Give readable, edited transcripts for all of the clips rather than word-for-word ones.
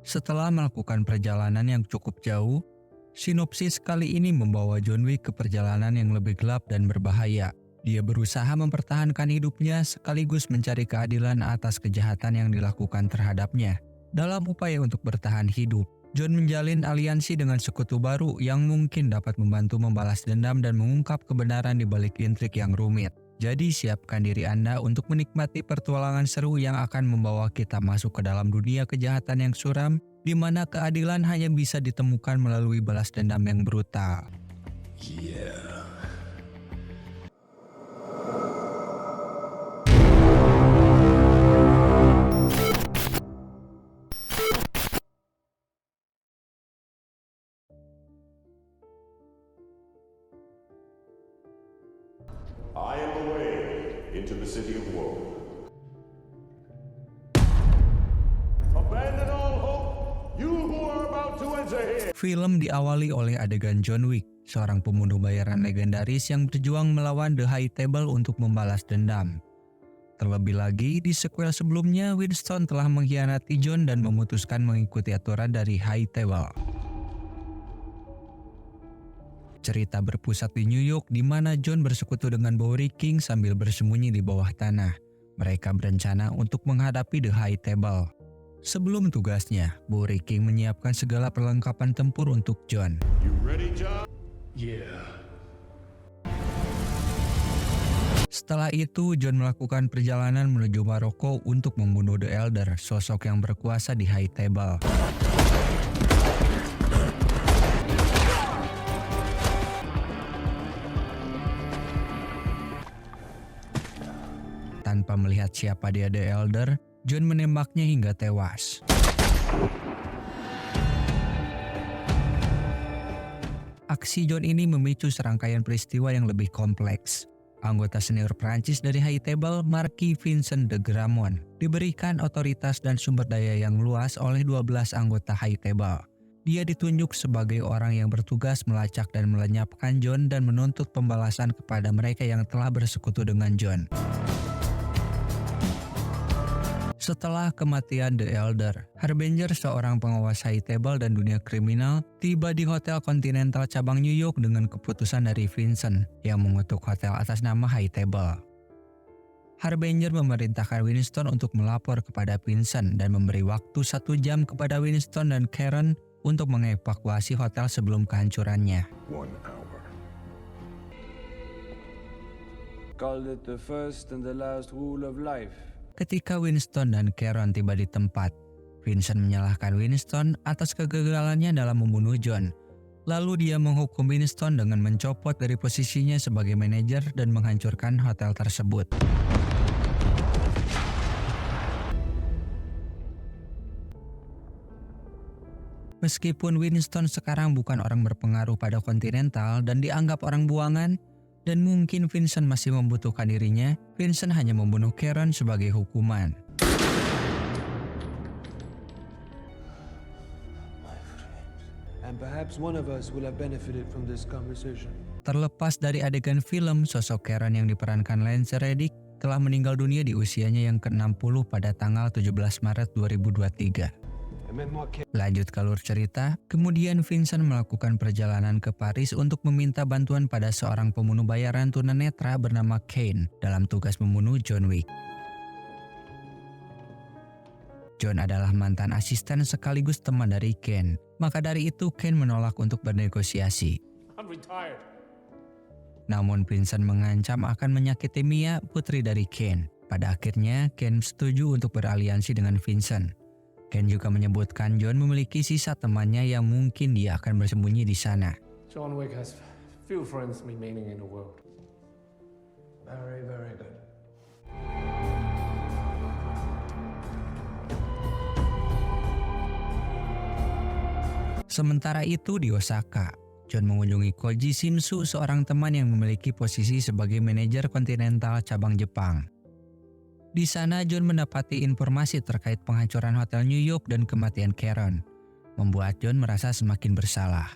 Setelah melakukan perjalanan yang cukup jauh, sinopsis kali ini membawa John Wick ke perjalanan yang lebih gelap dan berbahaya. Dia berusaha mempertahankan hidupnya sekaligus mencari keadilan atas kejahatan yang dilakukan terhadapnya. Dalam upaya untuk bertahan hidup, John menjalin aliansi dengan sekutu baru yang mungkin dapat membantu membalas dendam dan mengungkap kebenaran di balik intrik yang rumit. Jadi siapkan diri Anda untuk menikmati petualangan seru yang akan membawa kita masuk ke dalam dunia kejahatan yang suram, di mana keadilan hanya bisa ditemukan melalui balas dendam yang brutal. I am the way into the city of woe. Abandon all hope, you who are about to enter here. Film diawali oleh adegan John Wick, seorang pembunuh bayaran legendaris yang berjuang melawan The High Table untuk membalas dendam. Terlebih lagi, di sequel sebelumnya, Winston telah mengkhianati John dan memutuskan mengikuti aturan dari High Table. Cerita berpusat di New York di mana John bersekutu dengan Bowery King sambil bersembunyi di bawah tanah. Mereka berencana untuk menghadapi The High Table. Sebelum tugasnya, Bowery King menyiapkan segala perlengkapan tempur untuk John. You ready, John? Setelah itu, John melakukan perjalanan menuju Maroko untuk membunuh The Elder, sosok yang berkuasa di High Table. Tanpa melihat siapa dia The Elder, John menembaknya hingga tewas. Aksi John ini memicu serangkaian peristiwa yang lebih kompleks. Anggota senior Prancis dari High Table, Marquis Vincent de Gramont, diberikan otoritas dan sumber daya yang luas oleh 12 anggota High Table. Dia ditunjuk sebagai orang yang bertugas melacak dan melenyapkan John dan menuntut pembalasan kepada mereka yang telah bersekutu dengan John. Setelah kematian The Elder, Harbinger, seorang pengawas High Table dan dunia kriminal, tiba di Hotel Continental cabang New York dengan keputusan dari Vincent yang mengutuk hotel atas nama High Table. Harbinger memerintahkan Winston untuk melapor kepada Vincent dan memberi waktu 1 jam kepada Winston dan Karen untuk mengevakuasi hotel sebelum kehancurannya. 1 hour. Called it the first and the last rule of life. Ketika Winston dan Karen tiba di tempat, Vincent menyalahkan Winston atas kegagalannya dalam membunuh John. Lalu dia menghukum Winston dengan mencopot dari posisinya sebagai manajer dan menghancurkan hotel tersebut. Meskipun Winston sekarang bukan orang berpengaruh pada Continental dan dianggap orang buangan, dan mungkin Vincent masih membutuhkan dirinya, Vincent hanya membunuh Karen sebagai hukuman. And perhaps one of us will have benefited from this conversation. Terlepas dari adegan film, sosok Karen yang diperankan Lance Reddick telah meninggal dunia di usianya yang ke-60 pada tanggal 17 Maret 2023. Lanjut ke alur cerita, kemudian Vincent melakukan perjalanan ke Paris untuk meminta bantuan pada seorang pembunuh bayaran tunanetra bernama Kane dalam tugas membunuh John Wick. John adalah mantan asisten sekaligus teman dari Kane, maka dari itu Kane menolak untuk bernegosiasi. I'm retired. Namun Vincent mengancam akan menyakiti Mia, putri dari Kane. Pada akhirnya, Kane setuju untuk beraliansi dengan Vincent. Kane juga menyebutkan John memiliki sisa temannya yang mungkin dia akan bersembunyi di sana. John Wick has few friends remaining in the world. Very, very good. Sementara itu di Osaka, John mengunjungi Koji Shinsu, seorang teman yang memiliki posisi sebagai manajer Continental cabang Jepang. Di sana John mendapati informasi terkait penghancuran hotel New York dan kematian Karen, membuat John merasa semakin bersalah.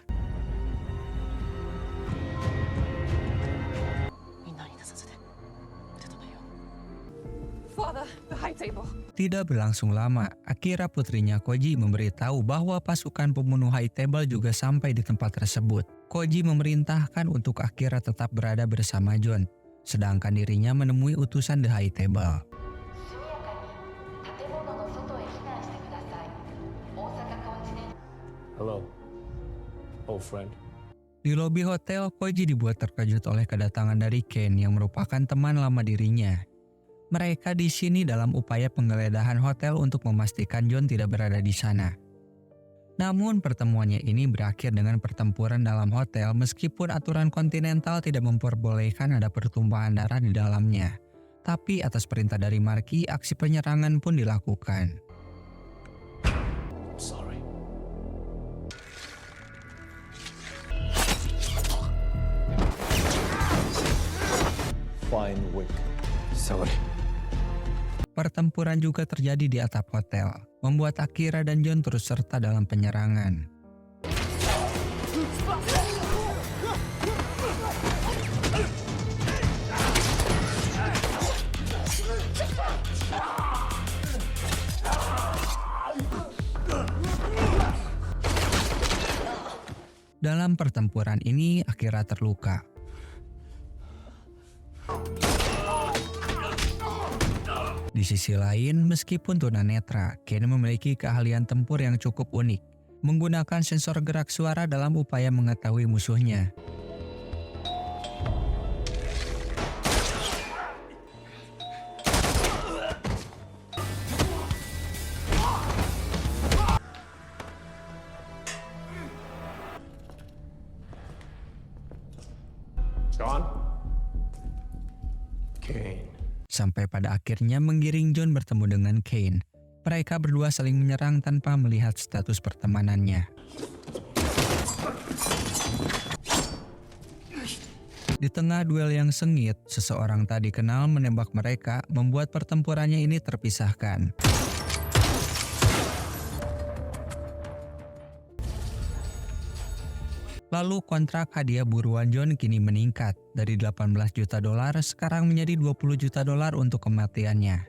Father, The high table. Tidak berlangsung lama, Akira putrinya Koji memberitahu bahwa pasukan pembunuh High Table juga sampai di tempat tersebut. Koji memerintahkan untuk Akira tetap berada bersama John, sedangkan dirinya menemui utusan The High Table. Hello, old friend. Di lobi hotel, Koji dibuat terkejut oleh kedatangan dari Ken yang merupakan teman lama dirinya. Mereka di sini dalam upaya penggeledahan hotel untuk memastikan John tidak berada di sana. Namun pertemuannya ini berakhir dengan pertempuran dalam hotel meskipun aturan kontinental tidak memperbolehkan ada pertumpahan darah di dalamnya. Tapi atas perintah dari Marquis, aksi penyerangan pun dilakukan. I'm sorry. Fine wink. Sorry. Pertempuran juga terjadi di atap hotel, membuat Akira dan John terus serta dalam penyerangan. Dalam pertempuran ini, Akira terluka. Di sisi lain, meskipun tunanetra, Ken memiliki keahlian tempur yang cukup unik, menggunakan sensor gerak suara dalam upaya mengetahui musuhnya. John? Kane. Sampai pada akhirnya menggiring John bertemu dengan Kane. Mereka berdua saling menyerang tanpa melihat status pertemanannya. Di tengah duel yang sengit, seseorang tak dikenal menembak mereka, membuat pertempurannya ini terpisahkan. Lalu kontrak hadiah buruan John kini meningkat dari $18 juta sekarang menjadi $20 juta untuk kematiannya.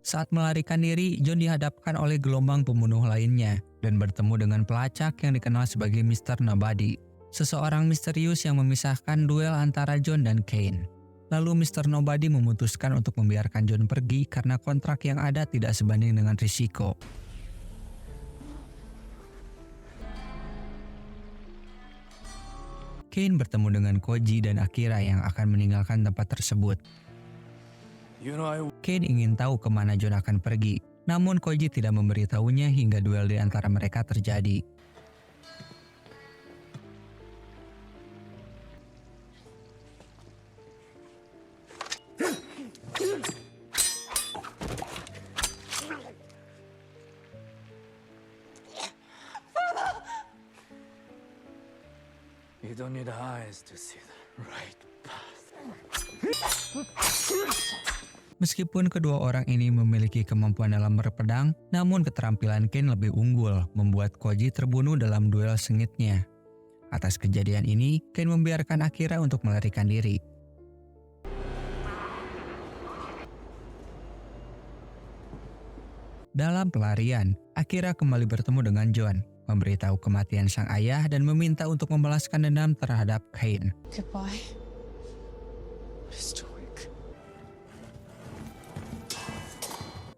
Saat melarikan diri, John dihadapkan oleh gelombang pembunuh lainnya dan bertemu dengan pelacak yang dikenal sebagai Mr. Nobody, seseorang misterius yang memisahkan duel antara John dan Kane. Lalu Mr. Nobody memutuskan untuk membiarkan John pergi karena kontrak yang ada tidak sebanding dengan risiko. Kane bertemu dengan Koji dan Akira yang akan meninggalkan tempat tersebut. Kane ingin tahu kemana John akan pergi, namun Koji tidak memberitahunya hingga duel di antara mereka terjadi. You don't need eyes to see the right path. Meskipun kedua orang ini memiliki kemampuan dalam berpedang, namun keterampilan Kane lebih unggul, membuat Koji terbunuh dalam duel sengitnya. Atas kejadian ini, Kane membiarkan Akira untuk melarikan diri. Dalam pelarian, Akira kembali bertemu dengan John, memberitahu kematian sang ayah dan meminta untuk membalaskan dendam terhadap Kane. Goodbye.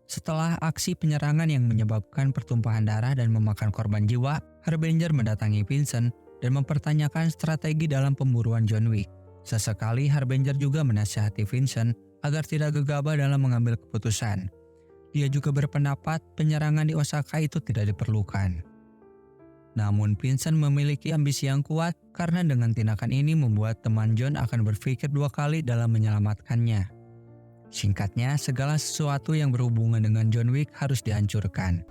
Setelah aksi penyerangan yang menyebabkan pertumpahan darah dan memakan korban jiwa, Harbinger mendatangi Vincent dan mempertanyakan strategi dalam pemburuan John Wick. Sesekali Harbinger juga menasihati Vincent agar tidak gegabah dalam mengambil keputusan. Dia juga berpendapat penyerangan di Osaka itu tidak diperlukan. Namun Vincent memiliki ambisi yang kuat karena dengan tindakan ini membuat teman John akan berpikir dua kali dalam menyelamatkannya. Singkatnya, segala sesuatu yang berhubungan dengan John Wick harus dihancurkan.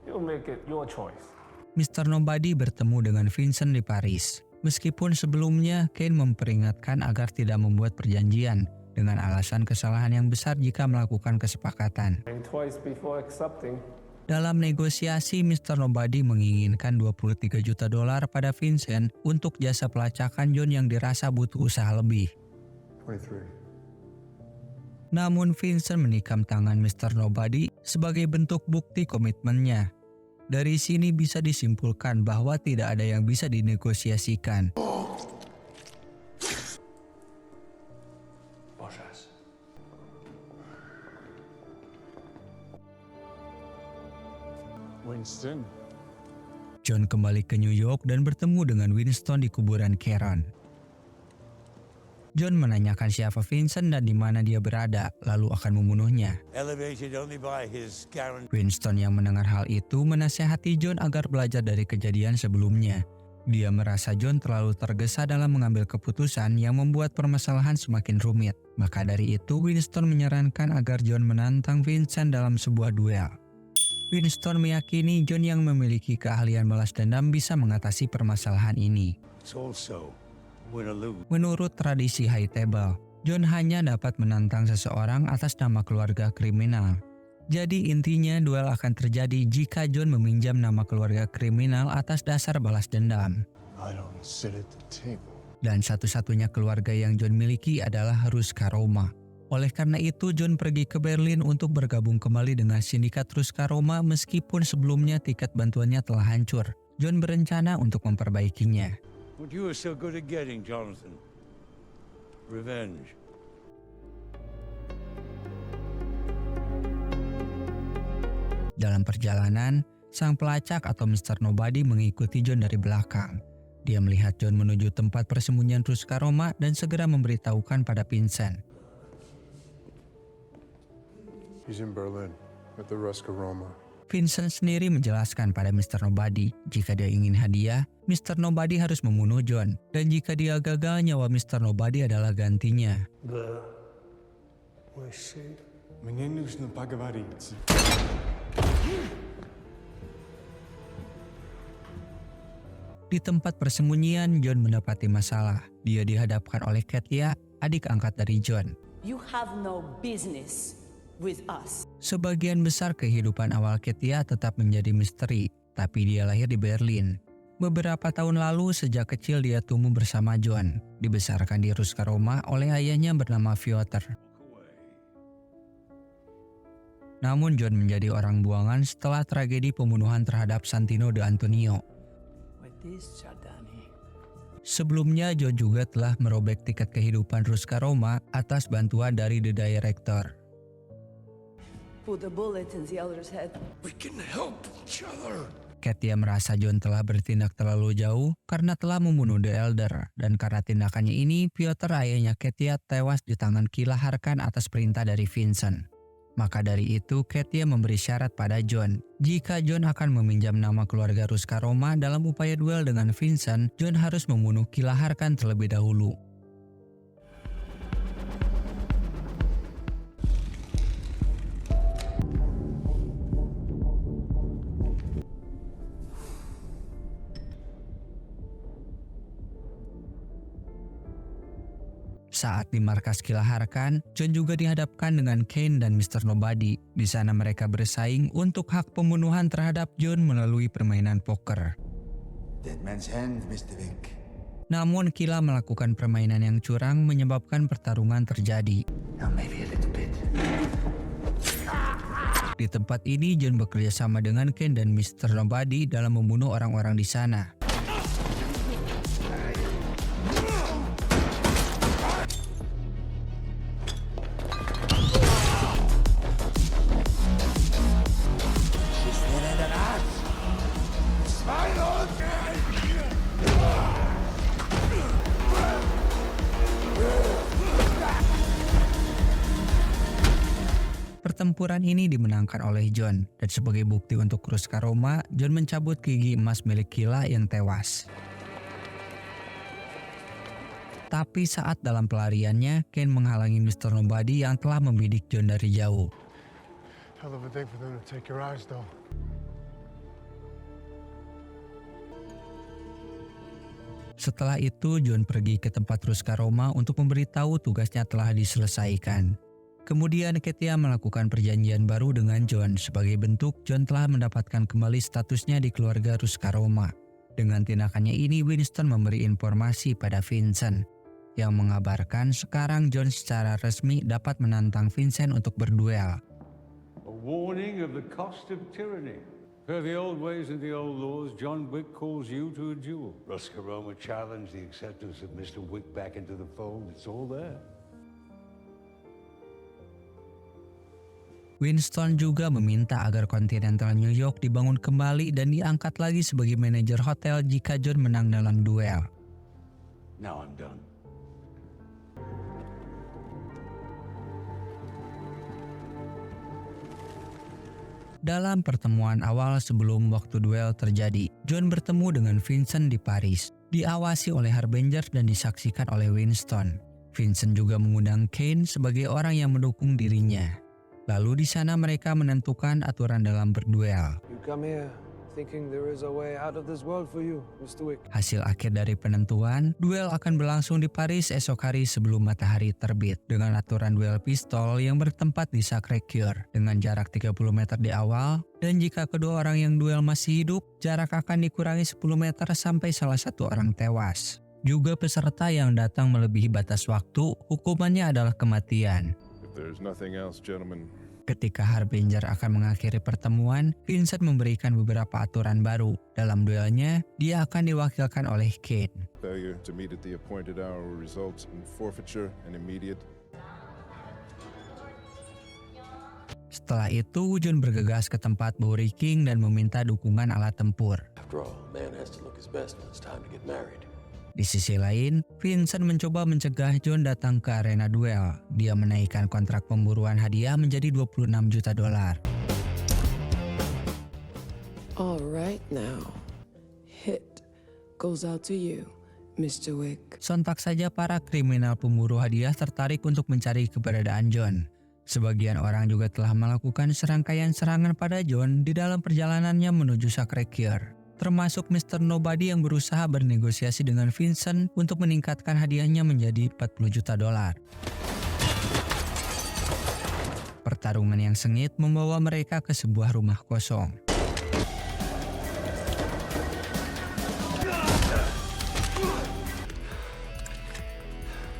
You make it your choice. Mr. Nobody bertemu dengan Vincent di Paris. Meskipun sebelumnya Kane memperingatkan agar tidak membuat perjanjian, dengan alasan kesalahan yang besar jika melakukan kesepakatan. Think twice before accepting. Dalam negosiasi, Mr. Nobody menginginkan $23 juta pada Vincent untuk jasa pelacakan John yang dirasa butuh usaha lebih. 23. Namun Vincent menikam tangan Mr. Nobody sebagai bentuk bukti komitmennya. Dari sini bisa disimpulkan bahwa tidak ada yang bisa dinegosiasikan. Boshas. Winston. John kembali ke New York dan bertemu dengan Winston di kuburan Caron. John menanyakan siapa Vincent dan di mana dia berada, lalu akan membunuhnya. Elevated only by his guarantee. Winston yang mendengar hal itu menasehati John agar belajar dari kejadian sebelumnya. Dia merasa John terlalu tergesa dalam mengambil keputusan yang membuat permasalahan semakin rumit. Maka dari itu, Winston menyarankan agar John menantang Vincent dalam sebuah duel. Winston meyakini John yang memiliki keahlian balas dendam bisa mengatasi permasalahan ini. It's also win or lose. Menurut tradisi High Table, John hanya dapat menantang seseorang atas nama keluarga kriminal. Jadi intinya duel akan terjadi jika John meminjam nama keluarga kriminal atas dasar balas dendam. I don't sit at the table. Dan satu-satunya keluarga yang John miliki adalah Ruska Roma. Oleh karena itu, John pergi ke Berlin untuk bergabung kembali dengan sindikat Ruska Roma meskipun sebelumnya tiket bantuannya telah hancur. John berencana untuk memperbaikinya. What you are so good at getting, Jonathan? Revenge. Dalam perjalanan, sang pelacak atau Mr. Nobody mengikuti John dari belakang. Dia melihat John menuju tempat persembunyian Ruska Roma dan segera memberitahukan pada Vincent. He's in Berlin at the Ruska Roma. Vincent sendiri menjelaskan pada Mr. Nobody jika dia ingin hadiah, Mr. Nobody harus membunuh John. Dan jika dia gagal, nyawa Mr. Nobody adalah gantinya. Мне нужно поговорить. Di tempat persembunyian, John mendapati masalah. Dia dihadapkan oleh Katia, adik angkat dari John. You have no business with us. Sebagian besar kehidupan awal Katia tetap menjadi misteri, tapi dia lahir di Berlin. Beberapa tahun lalu, sejak kecil dia tumbuh bersama John. Dibesarkan di Ruska Roma oleh ayahnya bernama Piotr. Namun John menjadi orang buangan setelah tragedi pembunuhan terhadap Santino de Antonio. With this, Giordani. Sebelumnya John juga telah merobek tiket kehidupan Ruska Roma atas bantuan dari The Director. Put a bullet in the elder's head. We can help each other. Katia merasa John telah bertindak terlalu jauh karena telah membunuh The Elder. Dan karena tindakannya ini, Piotr ayahnya Katia tewas di tangan Kila Harkan atas perintah dari Vincent. Maka dari itu, Katia memberi syarat pada John. Jika John akan meminjam nama keluarga Ruska Roma dalam upaya duel dengan Vincent, John harus membunuh Kila Harkan terlebih dahulu. Saat di markas Kila Harkan, John juga dihadapkan dengan Kane dan Mr. Nobody. Di sana mereka bersaing untuk hak pembunuhan terhadap John melalui permainan poker. Dead man's hand, Mr. Vick. Namun Kila melakukan permainan yang curang menyebabkan pertarungan terjadi. Now maybe a little bit. Di tempat ini, John bekerja sama dengan Kane dan Mr. Nobody dalam membunuh orang-orang di sana. Pertempuran ini dimenangkan oleh John, dan sebagai bukti untuk Ruska Roma, John mencabut gigi emas milik Kila yang tewas. Tapi saat dalam pelariannya, Kane menghalangi Mr. Nobody yang telah membidik John dari jauh. Hell of a thing for them to take your eyes, though. Setelah itu John pergi ke tempat Ruska Roma untuk memberitahu tugasnya telah diselesaikan. Kemudian Katia melakukan perjanjian baru dengan John. Sebagai bentuk, John telah mendapatkan kembali statusnya di keluarga Ruska Roma. Dengan tindakannya ini, Winston memberi informasi pada Vincent yang mengabarkan sekarang John secara resmi dapat menantang Vincent untuk berduel. A warning of the cost of tyranny. Per the old ways and the old laws, John Wick calls you to a duel. Ruska Roma challenged the acceptance of Mr. Wick back into the fold. It's all there. Winston juga meminta agar Continental New York dibangun kembali dan diangkat lagi sebagai manajer hotel jika John menang dalam duel. Now I'm done. Dalam pertemuan awal sebelum waktu duel terjadi, John bertemu dengan Vincent di Paris, diawasi oleh Harbinger dan disaksikan oleh Winston. Vincent juga mengundang Kane sebagai orang yang mendukung dirinya. Lalu di sana mereka menentukan aturan dalam berduel. You come here thinking there is a way out of this world for you, Mr. Wick. Hasil akhir dari penentuan, duel akan berlangsung di Paris esok hari sebelum matahari terbit dengan aturan duel pistol yang bertempat di Sacré-Cœur dengan jarak 30 meter di awal, dan jika kedua orang yang duel masih hidup, jarak akan dikurangi 10 meter sampai salah satu orang tewas. Juga peserta yang datang melebihi batas waktu, hukumannya adalah kematian. If there's nothing else, gentlemen, Ketika Harbinger akan mengakhiri pertemuan, Vincent memberikan beberapa aturan baru. Dalam duelnya, dia akan diwakilkan oleh Kane. failure to meet at the appointed hour will result in forfeiture and immediate. Setelah itu, John bergegas ke tempat Bowery King dan meminta dukungan alat tempur. After all, a man has to look his best when it's time to get married. Di sisi lain, Vincent mencoba mencegah John datang ke arena duel. Dia menaikkan kontrak pemburuan hadiah menjadi $26 juta. All right now. Hit goes out to you, Mr. Wick. Sontak saja para kriminal pemburu hadiah tertarik untuk mencari keberadaan John. Sebagian orang juga telah melakukan serangkaian serangan pada John di dalam perjalanannya menuju Sacré-Cœur. Termasuk Mr. Nobody yang berusaha bernegosiasi dengan Vincent untuk meningkatkan hadiahnya menjadi $40 juta. Pertarungan yang sengit membawa mereka ke sebuah rumah kosong.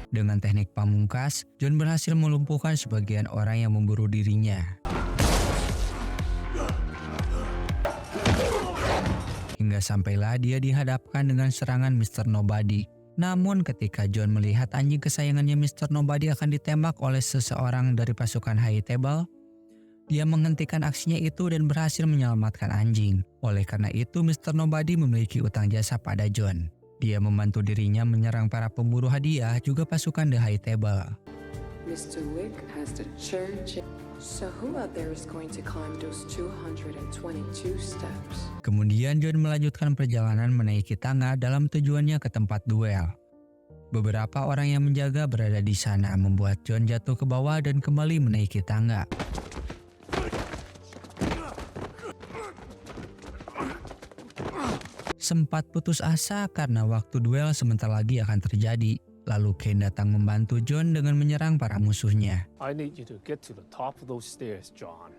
Dengan teknik pamungkas, John berhasil melumpuhkan sebagian orang yang memburu dirinya. Hingga sampailah dia dihadapkan dengan serangan Mr. Nobody. Namun ketika John melihat anjing kesayangannya Mr. Nobody akan ditembak oleh seseorang dari pasukan High Table, dia menghentikan aksinya itu dan berhasil menyelamatkan anjing. Oleh karena itu, Mr. Nobody memiliki utang jasa pada John. Dia membantu dirinya menyerang para pemburu hadiah juga pasukan The High Table. Mr. Wick has the church. So who out there is going to climb those 222 steps? Kemudian John melanjutkan perjalanan menaiki tangga dalam tujuannya ke tempat duel. Beberapa orang yang menjaga berada di sana membuat John jatuh ke bawah dan kembali menaiki tangga. Sempat putus asa karena waktu duel sebentar lagi akan terjadi. Lalu Kane datang membantu John dengan menyerang para musuhnya. I need you to get to the top of those stairs, John.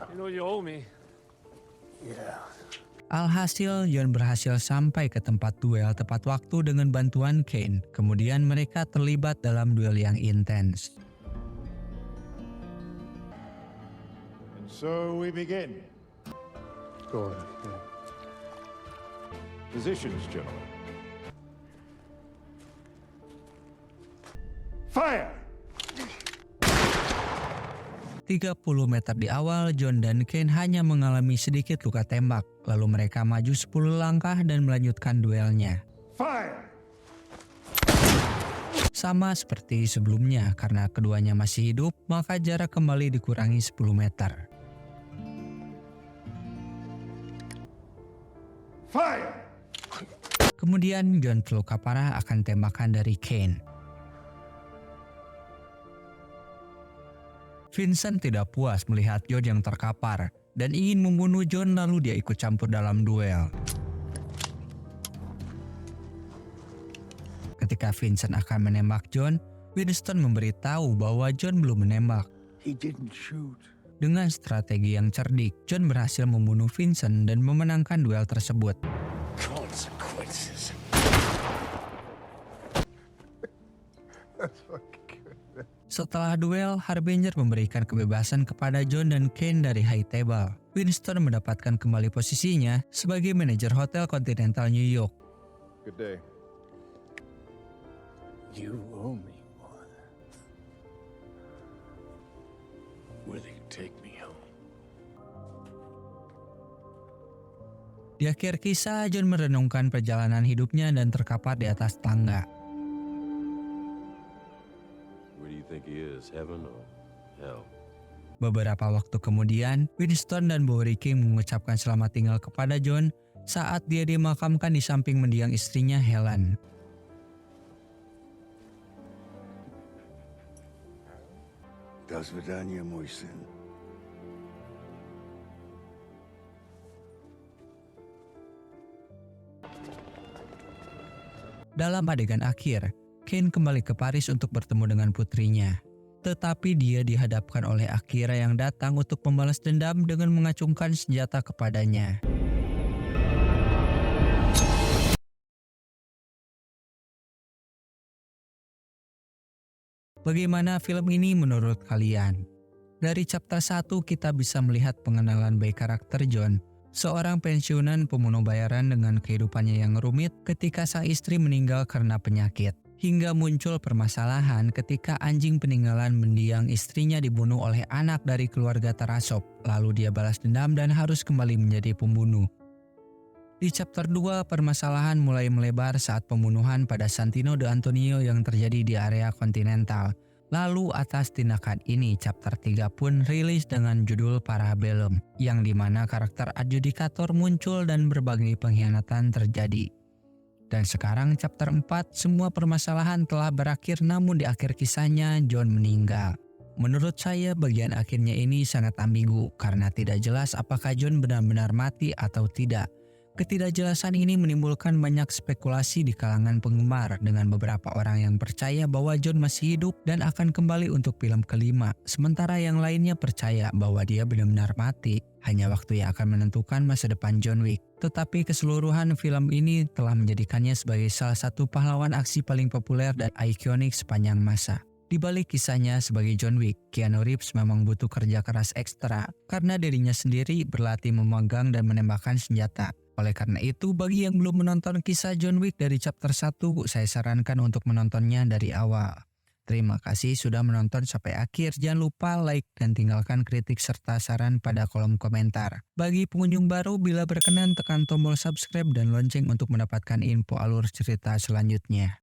You know you owe me. Yeah. Alhasil, John berhasil sampai ke tempat duel tepat waktu dengan bantuan Kane. Kemudian mereka terlibat dalam duel yang intens. And so we begin. Go ahead. Yeah. Positions, gentlemen. Fire! 30 meter di awal, John dan Kane hanya mengalami sedikit luka tembak. Lalu mereka maju 10 langkah dan melanjutkan duelnya. Fire! Sama seperti sebelumnya, karena keduanya masih hidup, maka jarak kembali dikurangi 10 meter. Fire! Kemudian John terluka parah akan tembakan dari Kane. Vincent tidak puas melihat John yang terkapar dan ingin membunuh John, lalu dia ikut campur dalam duel. Ketika Vincent akan menembak John, Winston memberitahu bahwa John belum menembak. He didn't shoot. Dengan strategi yang cerdik, John berhasil membunuh Vincent dan memenangkan duel tersebut. Consequences. Setelah duel, Harbinger memberikan kebebasan kepada John dan Kane dari High Table. Winston mendapatkan kembali posisinya sebagai manajer Hotel Continental New York. Good day. You owe me one. Will you take me home? Di akhir kisah, John merenungkan perjalanan hidupnya dan terkapar di atas tangga. Where do you think he is, heaven or hell? Beberapa waktu kemudian, Winston dan Bowery King mengucapkan selamat tinggal kepada John saat dia dimakamkan di samping mendiang istrinya Helen. До свидания, мой сын. Dalam adegan akhir, Kane kembali ke Paris untuk bertemu dengan putrinya. Tetapi dia dihadapkan oleh Akira yang datang untuk membalas dendam dengan mengacungkan senjata kepadanya. Bagaimana film ini menurut kalian? Dari chapter 1 kita bisa melihat pengenalan baik karakter John, seorang pensiunan pembunuh bayaran dengan kehidupannya yang rumit ketika sang istri meninggal karena penyakit. Hingga muncul permasalahan ketika anjing peninggalan mendiang istrinya dibunuh oleh anak dari keluarga Tarasov. Lalu dia balas dendam dan harus kembali menjadi pembunuh. Di chapter 2, permasalahan mulai melebar saat pembunuhan pada Santino de Antonio yang terjadi di area kontinental. Lalu atas tindakan ini, chapter 3 pun rilis dengan judul Parabellum, yang dimana karakter adjudikator muncul dan berbagai pengkhianatan terjadi. Dan sekarang chapter 4, semua permasalahan telah berakhir namun di akhir kisahnya John meninggal. Menurut saya bagian akhirnya ini sangat ambigu karena tidak jelas apakah John benar-benar mati atau tidak. Ketidakjelasan ini menimbulkan banyak spekulasi di kalangan penggemar dengan beberapa orang yang percaya bahwa John masih hidup dan akan kembali untuk film kelima. Sementara yang lainnya percaya bahwa dia benar-benar mati. Hanya waktu yang akan menentukan masa depan John Wick. Tetapi keseluruhan film ini telah menjadikannya sebagai salah satu pahlawan aksi paling populer dan ikonik sepanjang masa. Di balik kisahnya sebagai John Wick, Keanu Reeves memang butuh kerja keras ekstra karena dirinya sendiri berlatih memegang dan menembakkan senjata. Oleh karena itu, bagi yang belum menonton kisah John Wick dari chapter 1, saya sarankan untuk menontonnya dari awal. Terima kasih sudah menonton sampai akhir. Jangan lupa like dan tinggalkan kritik serta saran pada kolom komentar. Bagi pengunjung baru, bila berkenan tekan tombol subscribe dan lonceng untuk mendapatkan info alur cerita selanjutnya.